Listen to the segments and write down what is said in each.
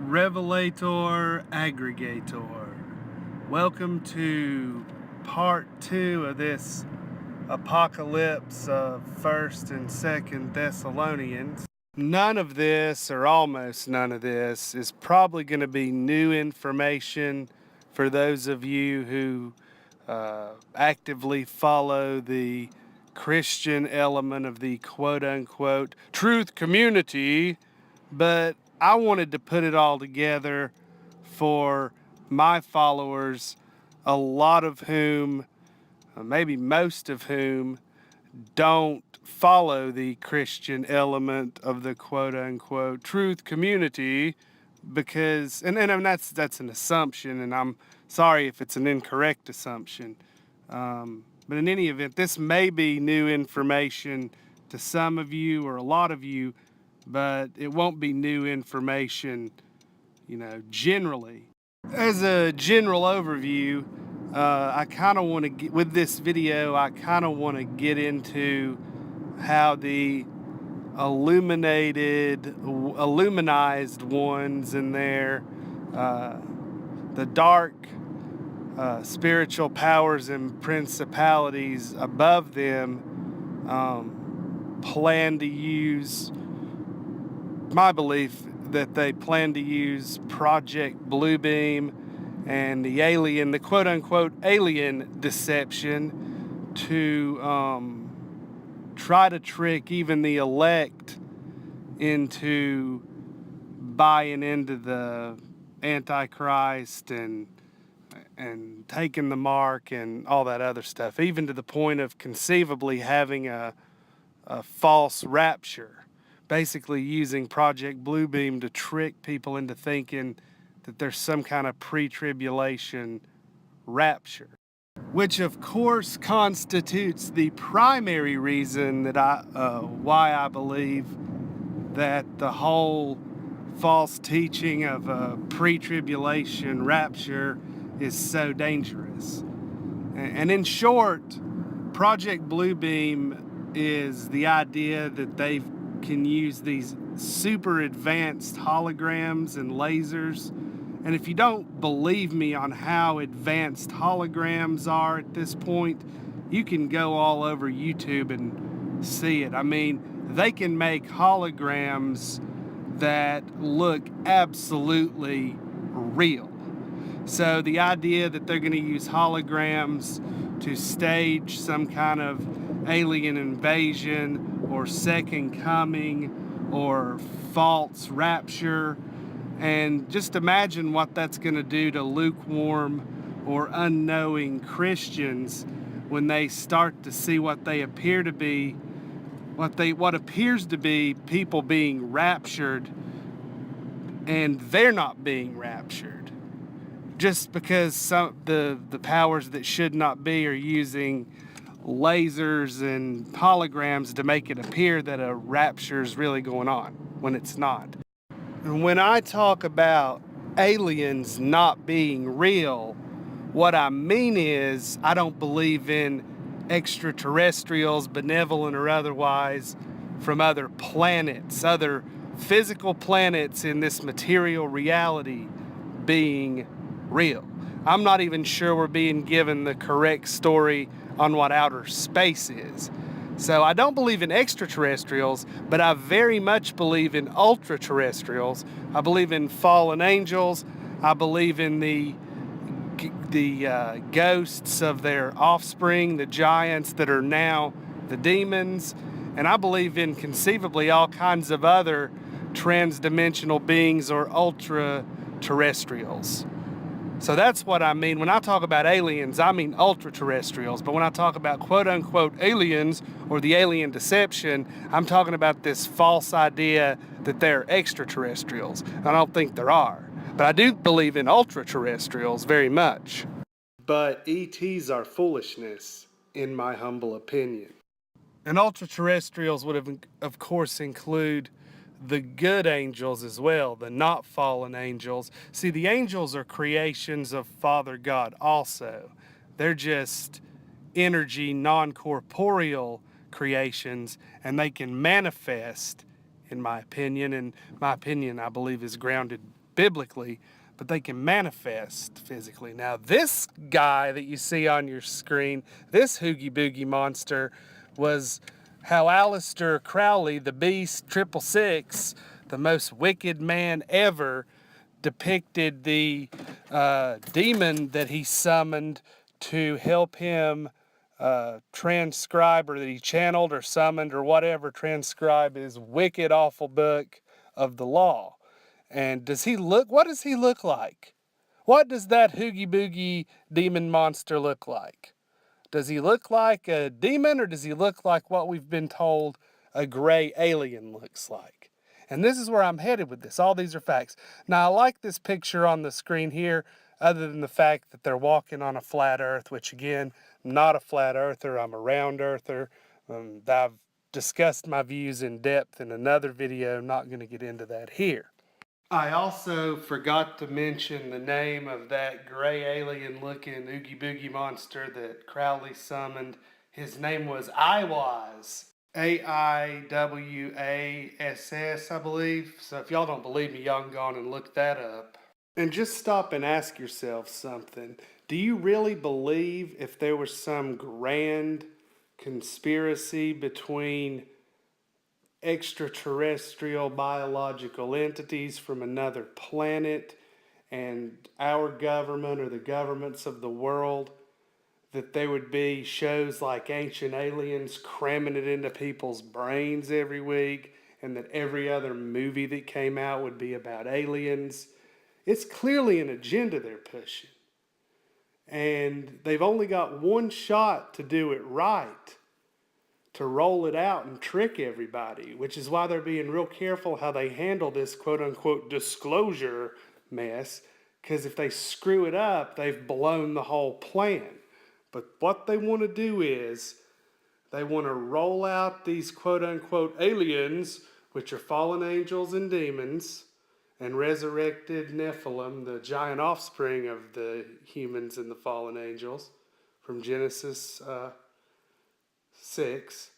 Revelator Aggregator. Welcome to part 2 of this apocalypse of 1st and 2nd Thessalonians. None of this, or almost none of this, is probably going to be new information for those of you who actively follow the Christian element of the quote-unquote truth community, but I wanted to put it all together for my followers, a lot of whom, maybe most of whom, don't follow the Christian element of the quote-unquote truth community, because, and that's an assumption, and I'm sorry if it's an incorrect assumption. But in any event, this may be new information to some of you or a lot of you, but it won't be new information, generally. As a general overview, I kind of want to get, with this video, I kind of want to get into how the illuminized ones in there, the dark spiritual powers and principalities above them, plan to use, my belief that they plan to use Project Bluebeam and the quote-unquote alien deception to try to trick even the elect into buying into the Antichrist and taking the mark and all that other stuff, even to the point of conceivably having a false rapture, basically using Project Bluebeam to trick people into thinking that there's some kind of pre-tribulation rapture, which of course constitutes the primary reason that why I believe that the whole false teaching of a pre-tribulation rapture is so dangerous. And in short, Project Bluebeam is the idea that they can use these super advanced holograms and lasers. And if you don't believe me on how advanced holograms are at this point, you can go all over YouTube and see it. I mean, they can make holograms that look absolutely real. So the idea that they're going to use holograms to stage some kind of alien invasion or second coming or false rapture, and just imagine what that's going to do to lukewarm or unknowing Christians when they start to see what appears to be people being raptured, and they're not being raptured, just because the powers that should not be are using lasers and holograms to make it appear that a rapture is really going on when it's not. And when I talk about aliens not being real, what I mean is I don't believe in extraterrestrials, benevolent or otherwise, from other planets, other physical planets in this material reality being real. I'm not even sure we're being given the correct story on what outer space is. So I don't believe in extraterrestrials, but I very much believe in ultra-terrestrials. I believe in fallen angels. I believe in the ghosts of their offspring, the giants that are now the demons. And I believe in conceivably all kinds of other trans-dimensional beings or ultra-terrestrials. So that's what I mean. When I talk about aliens, I mean ultra-terrestrials. But when I talk about quote-unquote aliens or the alien deception, I'm talking about this false idea that they're extraterrestrials. I don't think there are. But I do believe in ultra-terrestrials very much. But ETs are foolishness, in my humble opinion. And ultra-terrestrials would, of course, include the good angels as well, the not fallen angels. See, the angels are creations of Father God also. They're just energy, non-corporeal creations, and they can manifest, in my opinion, and my opinion, I believe, is grounded biblically, but they can manifest physically. Now, this guy that you see on your screen, this Hoogie Boogie monster, was how Aleister Crowley, the Beast 666, the most wicked man ever, depicted the demon that he summoned to help him transcribe, or that he channeled or summoned or whatever, transcribe his wicked, awful book of the law. And what does he look like? What does that Hoogie Boogie demon monster look like? Does he look like a demon, or does he look like what we've been told a gray alien looks like? And this is where I'm headed with this. All these are facts. Now, I like this picture on the screen here, other than the fact that they're walking on a flat earth, which again, I'm not a flat earther, I'm a round earther. I've discussed my views in depth in another video. I'm not going to get into that here. I also forgot to mention the name of that gray alien-looking Oogie Boogie monster that Crowley summoned. His name was Aiwass. Aiwass, I believe. So if y'all don't believe me, y'all can go on and look that up. And just stop and ask yourself something. Do you really believe if there was some grand conspiracy between extraterrestrial biological entities from another planet and our government or the governments of the world, that there would be shows like Ancient Aliens cramming it into people's brains every week, and that every other movie that came out would be about aliens? It's clearly an agenda they're pushing. And they've only got one shot to do it right, to roll it out and trick everybody, which is why they're being real careful how they handle this quote-unquote disclosure mess, because if they screw it up, they've blown the whole plan. But what they want to do is they want to roll out these quote-unquote aliens, which are fallen angels and demons, and resurrected Nephilim, the giant offspring of the humans and the fallen angels, from Genesis 6.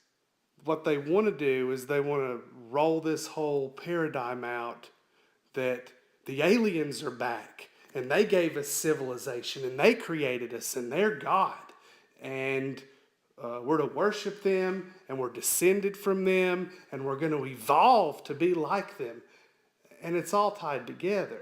What they want to do is they want to roll this whole paradigm out that the aliens are back and they gave us civilization and they created us and they're God, and we're to worship them and we're descended from them and we're going to evolve to be like them. And it's all tied together.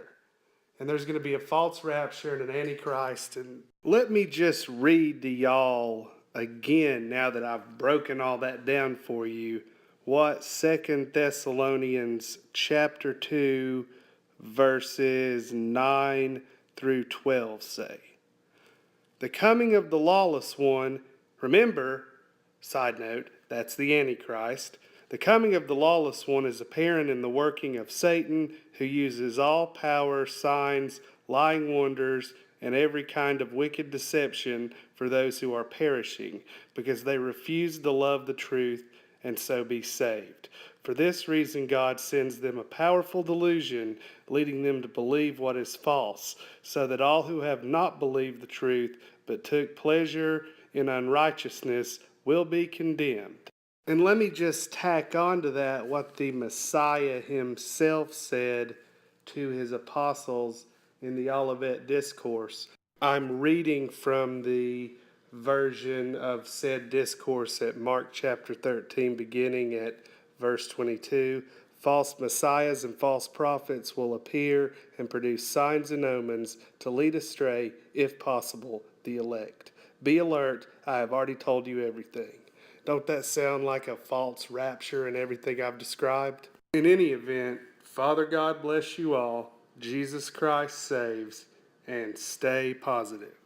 And there's going to be a false rapture and an antichrist. And let me just read to y'all again, now that I've broken all that down for you, what 2 Thessalonians chapter 2 verses 9 through 12 say. The coming of the lawless one, remember, side note, that's the Antichrist. The coming of the lawless one is apparent in the working of Satan, who uses all power, signs, lying wonders, and every kind of wicked deception for those who are perishing, because they refuse to love the truth and so be saved. For this reason God sends them a powerful delusion, leading them to believe what is false, so that all who have not believed the truth, but took pleasure in unrighteousness, will be condemned. And let me just tack on to that what the Messiah himself said to his apostles in the Olivet Discourse. I'm reading from the version of said discourse at Mark chapter 13, beginning at verse 22. False messiahs and false prophets will appear and produce signs and omens to lead astray, if possible, the elect. Be alert, I have already told you everything. Don't that sound like a false rapture and everything I've described? In any event, Father God bless you all, Jesus Christ saves, and stay positive.